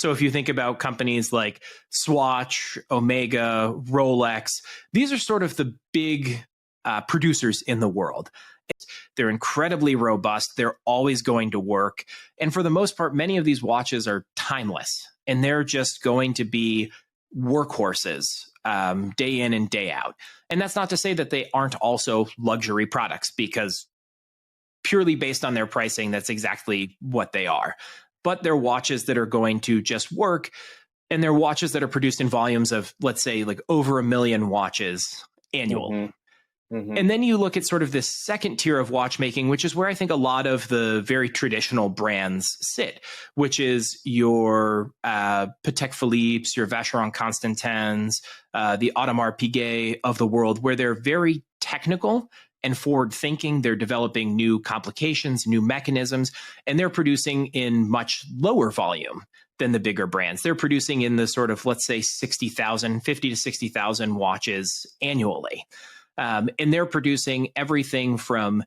So if you think about companies like Swatch, Omega, Rolex, these are sort of the big producers in the world. They're incredibly robust. They're always going to work. And for the most part, many of these watches are timeless, and they're just going to be workhorses day in and day out. And that's not to say that they aren't also luxury products, because purely based on their pricing, that's exactly what they are. But they're watches that are going to just work, and they're watches that are produced in volumes of, let's say, like over 1 million watches annual. Mm-hmm. Mm-hmm. And then you look at sort of this second tier of watchmaking, which is where I think a lot of the very traditional brands sit, which is your Patek Philippe's, your Vacheron Constantins, the Audemars Piguet of the world, where they're very technical and forward thinking. They're developing new complications, new mechanisms, and they're producing in much lower volume than the bigger brands. They're producing in the sort of, let's say, 50 to 60,000 watches annually. And they're producing everything from,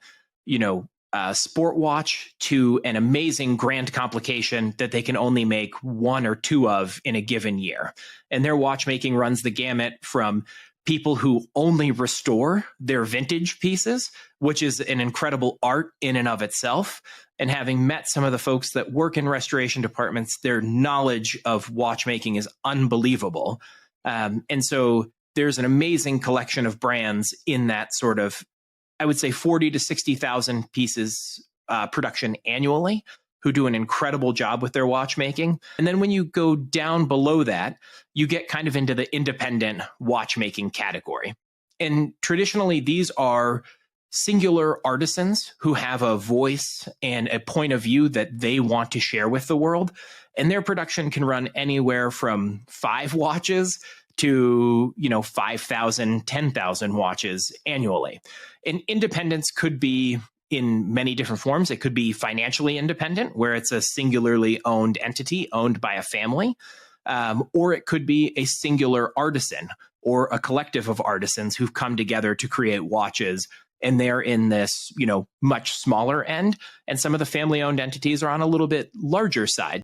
a sport watch to an amazing grand complication that they can only make 1 or 2 of in a given year. And their watchmaking runs the gamut from people who only restore their vintage pieces, which is an incredible art in and of itself. And having met some of the folks that work in restoration departments, their knowledge of watchmaking is unbelievable. And so there's an amazing collection of brands in that sort of, I would say, 40 to 60,000 pieces production annually, who do an incredible job with their watchmaking. And then when you go down below that, you get kind of into the independent watchmaking category. And traditionally, these are singular artisans who have a voice and a point of view that they want to share with the world. And their production can run anywhere from 5 watches to 5,000, 10,000 watches annually. And independence could be in many different forms. It could be financially independent, where it's a singularly owned entity owned by a family, or it could be a singular artisan or a collective of artisans who've come together to create watches, and they're in this much smaller end. And some of the family-owned entities are on a little bit larger side.